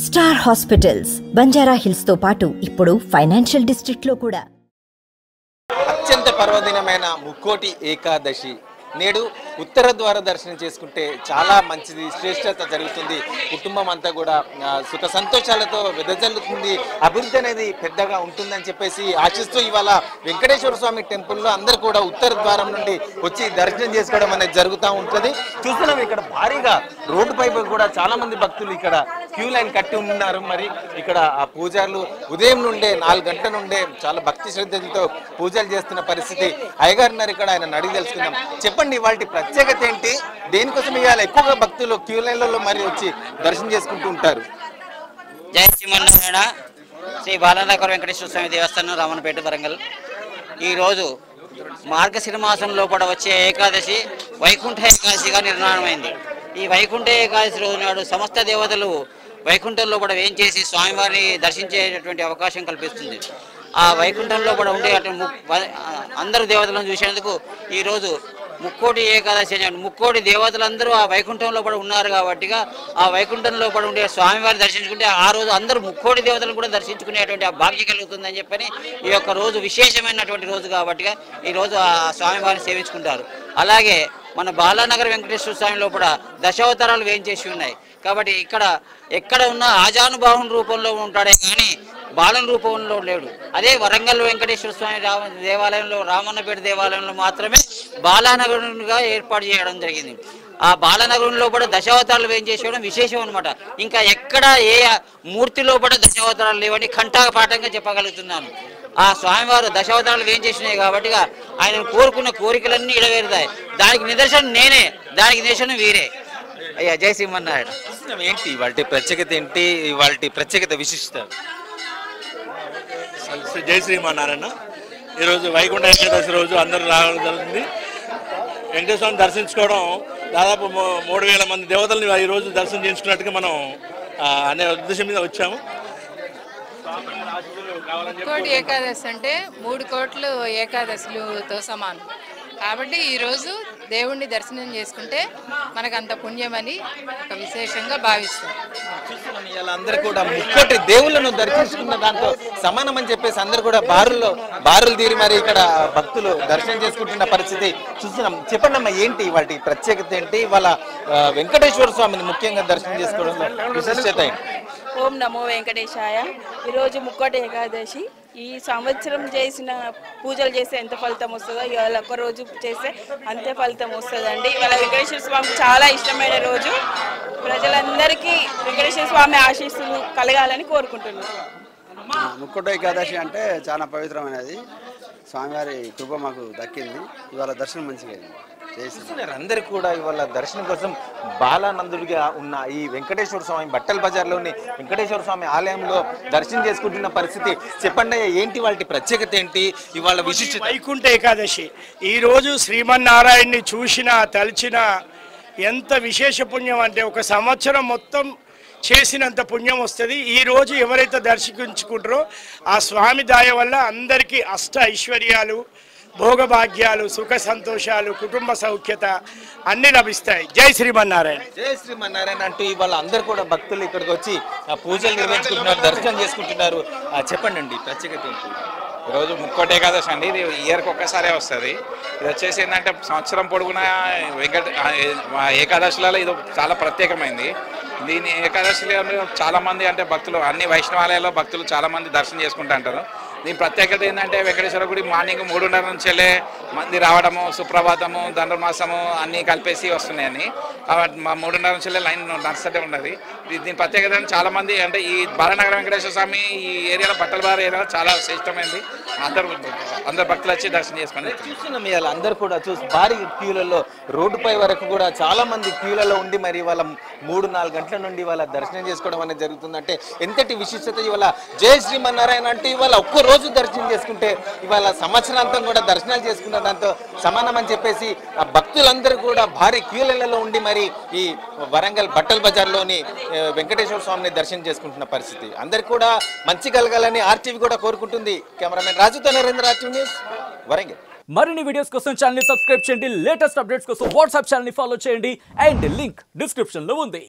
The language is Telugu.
స్టార్ హాస్పిటల్స్ బంజారా హిల్స్ తో పాటు ఇప్పుడు ఫైనాన్షియల్ డిస్ట్రిక్ట్ లో కూడా అత్యంత పర్వదినమైన ముక్కోటి ఏకాదశి నేడు ఉత్తర ద్వార దర్శనం చేసుకుంటే చాలా మంచిది, శ్రేష్టత జరుగుతుంది. కుటుంబం అంతా కూడా సుఖ సంతోషాలతో వెదజల్లుతుంది, అభివృద్ధి అనేది పెద్దగా ఉంటుందని చెప్పేసి ఆశిస్తూ ఇవాళ వెంకటేశ్వర స్వామి టెంపుల్లో అందరూ కూడా ఉత్తర ద్వారం నుండి వచ్చి దర్శనం చేసుకోవడం అనేది జరుగుతూ ఉంటుంది. చూస్తున్నాం ఇక్కడ భారీగా రోడ్డుపై కూడా చాలా మంది భక్తులు ఇక్కడ క్యూ లైన్ కట్టి ఉన్నారు. మరి ఇక్కడ ఆ పూజారులు ఉదయం నుండే 4 గంటల నుండే చాలా భక్తి శ్రద్ధలతో పూజలు చేస్తున్న పరిస్థితి. అయ్యగారున్నారు ఇక్కడ, ఆయన అడిగి తెలుసుకుందాం. చెప్పండి, వాటి ప్రత్యేకత ఏంటి? దేనికోసం ఇవాళ ఎక్కువగా భక్తులు క్యూ లైన్లలో మరి వచ్చి దర్శనం చేసుకుంటూ ఉంటారు? జై శ్రీమన్నారాయణ. శ్రీ బాలనగర్ వెంకటేశ్వర స్వామి దేవస్థానం, రామన్నపేట, వరంగల్. ఈరోజు మార్గశిర మాసంలో కూడా వచ్చే ఏకాదశి వైకుంఠ ఏకాదశిగా నిర్ణయమైంది. ఈ వైకుంఠ ఏకాదశి రోజు నాడు సమస్త దేవతలు వైకుంఠంలో కూడా వేయించేసి స్వామివారిని దర్శించేటటువంటి అవకాశం కల్పిస్తుంది. ఆ వైకుంఠంలో కూడా ఉండే అందరు దేవతలను చూసేందుకు ఈరోజు ముక్కోటి ఏకాదశి అని, ముక్కోటి దేవతలందరూ ఆ వైకుంఠంలో కూడా ఉన్నారు కాబట్టిగా ఆ వైకుంఠంలో కూడా ఉండే స్వామివారిని దర్శించుకుంటే ఆ రోజు అందరూ ముక్కోటి దేవతలను కూడా దర్శించుకునేటువంటి ఆ భాగ్యం కలుగుతుందని చెప్పని ఈ యొక్క రోజు విశేషమైనటువంటి రోజు కాబట్టిగా ఈరోజు ఆ స్వామివారిని సేవించుకుంటారు. అలాగే మన బాలానగర్ వెంకటేశ్వర స్వామిలో కూడా దశావతారాలు వేయించేసి ఉన్నాయి కాబట్టి ఎక్కడ ఉన్న ఆజానుబాహుని రూపంలో ఉంటాడే కానీ బాలన రూపంలో లేడు. అదే వరంగల్ వెంకటేశ్వర స్వామి దేవాలయంలో, రామన్నపేట దేవాలయంలో మాత్రమే బాలానగరునిగా ఏర్పాటు చేయడం జరిగింది. ఆ బాలనగరంలో కూడా దశావతారాలు వేయించేసేయడం విశేషం అనమాట. ఇంకా ఎక్కడ ఏ మూర్తిలో కూడా దశావతారాలు లేవని కంఠపాఠంగా చెప్పగలుగుతున్నాను. ఆ స్వామివారు దశావతారాలు వేయించేసినాయి కాబట్టి ఆయన కోరుకున్న కోరికలన్నీ ఇడవేరుతాయి. దానికి నిదర్శనం నేనే, దానికి నిదర్శనం వీరే. అయ్యా, జై శ్రీమన్నారాయణ. ఏంటి వాటి ప్రత్యేకత ఏంటి? వాటి ప్రత్యేకత విశిష్టత? జై శ్రీమన్నారాయణ. ఈరోజు వైకుంఠ ఏకాదశి రోజు అందరూ రావడం జరుగుతుంది. వెంకటేశ్వరం దర్శించుకోవడం దాదాపు 3000 మంది దేవతల్ని ఈరోజు దర్శనం చేసుకున్నట్టుగా మనం అనే ఉద్దేశం మీద వచ్చాము. ముక్కోటి ఏకాదశి అంటే 3 కోట్ల ఏకాదశులతో సమానం కాబట్టి ఈరోజు దేవుణ్ణి దర్శనం చేసుకుంటే మనకు అంత పుణ్యమని ఒక విశేషంగా భావిస్తాం. అందరూ కూడా ముక్కోటి దేవుళ్ళను దర్శించుకున్న దాంతో సమానం అని చెప్పేసి అందరూ కూడా బారులు తీరి మరి ఇక్కడ భక్తులు దర్శనం చేసుకుంటున్న పరిస్థితి చూస్తున్నాం. చెప్పండి అమ్మా, ఏంటి వాటి ప్రత్యేకత ఏంటి? వాళ్ళ వెంకటేశ్వర స్వామిని ముఖ్యంగా దర్శనం చేసుకోవడంలో విశిష్టత ఏంటి? ఓం నమో వెంకటేశాయ. ఈరోజు ముక్కోటి ఏకాదశి. ఈ సంవత్సరం చేసిన పూజలు చేస్తే ఎంత ఫలితం వస్తుందో ఇవాళ ఒక్కరోజు చేస్తే అంతే ఫలితం వస్తుందండి. ఇవాళ వెంకటేశ్వర స్వామికి చాలా ఇష్టమైన రోజు. ప్రజలందరికీ వెంకటేశ్వర స్వామి ఆశీస్సులు కలగాలని కోరుకుంటున్నాను. ముక్కోటి ఏకాదశి అంటే చాలా పవిత్రమైనది. స్వామివారి కృప మాకు దక్కింది. ఇవాళ దర్శనం మంచిగా అయింది. అందరు కూడా ఇవాళ దర్శనం కోసం బాలానందుడిగా ఉన్న ఈ వెంకటేశ్వర స్వామి బట్టల బజార్లోని వెంకటేశ్వర స్వామి ఆలయంలో దర్శనం చేసుకుంటున్న పరిస్థితి. చెప్పండి, ఏంటి వాటి ప్రత్యేకత ఏంటి? ఇవాళ విశిష్టత వైకుంఠ ఏకాదశి ఈ రోజు శ్రీమన్నారాయణ్ణి చూసినా తలిచినా ఎంత విశేష పుణ్యం అంటే ఒక సంవత్సరం మొత్తం చేసినంత పుణ్యం వస్తుంది. ఈ రోజు ఎవరైతే దర్శించుకుంటారో ఆ స్వామి దయ వల్ల అందరికీ అష్ట ఐశ్వర్యాలు, భోగభాగ్యాలు, సుఖ సంతోషాలు, కుటుంబ సౌఖ్యత అన్ని లభిస్తాయి. జై శ్రీమన్నారాయణ. జై శ్రీమన్నారాయణ అంటూ ఇవాళ అందరు కూడా భక్తులు ఇక్కడికి వచ్చి పూజలు నిర్వహించుకుంటున్నారు, దర్శనం చేసుకుంటున్నారు. చెప్పండి అండి, ప్రత్యేకత ఏంటి? ఈరోజు ముక్కోటి ఏకాదశి అండి. ఇది ఇయర్కి ఒక్కసారే వస్తుంది. ఇది వచ్చేసి ఏంటంటే సంవత్సరం పొడుగున ఏకాదశిలలో ఇది చాలా ప్రత్యేకమైంది. దీని ఏకాదశిలో చాలామంది అంటే భక్తులు అన్ని వైష్ణవాలయాల్లో భక్తులు చాలామంది దర్శనం చేసుకుంటూ అంటారు. దీని ప్రత్యేకత ఏంటంటే వెంకటేశ్వర గుడి మార్నింగ్ 3:30 నుంచి మంది రావడము, సుప్రభాతము, ధనుర్మాసము అన్నీ కలిపేసి వస్తున్నాయని. కాబట్టి మా 3:30 నుంచి లైన్ నడుస్తూనే ఉన్నది. దీని ప్రత్యేకత చాలామంది అంటే ఈ బాలనగర్ వెంకటేశ్వర స్వామి ఈ ఏరియాలో బట్టల బార్ ఏరియాలో చాలా శ్రేష్టమైంది. అందరు భక్తులు వచ్చి దర్శనం చేసుకుని చూస్తున్నాం. ఇవాళ అందరు కూడా భారీ క్యూలలో రోడ్డుపై వరకు కూడా చాలా మంది క్యూలలో ఉండి మరి ఇవాళ 3-4 గంటల నుండి ఇవాళ దర్శనం చేసుకోవడం అనేది జరుగుతుందంటే ఎంతటి విశిష్టత! ఇవాళ జై శ్రీమన్నారాయణ అంటే ఇవాళ ఒక్క రోజు దర్శనం చేసుకుంటే ఇవాళ సంవత్సరాంతం కూడా దర్శనాలు చేసుకున్న దాంతో సమానం అని చెప్పేసి ఆ భక్తులందరూ కూడా భారీ క్యూలలో ఉండి మరి ఈ వరంగల్ బట్టల బజార్లోని వెంకటేశ్వర స్వామిని దర్శనం చేసుకుంటున్న పరిస్థితి. అందరికి కూడా మంచి కలగాలని ఆర్టీవీ కూడా కోరుకుంటుంది. కెమెరామెన్ రాజుతో నరేంద్ర, ఆర్టీవీ న్యూస్, వరంగల్. మరిన్ని వీడియోస్ కోసం ఛానల్ ని సబ్స్క్రైబ్ చేయండి. లేటెస్ట్ అప్డేట్స్ కోసం వాట్సాప్ ఛానల్ ని ఫాలో చేయండి. అండ్ లింక్ డిస్క్రిప్షన్ లో ఉంది.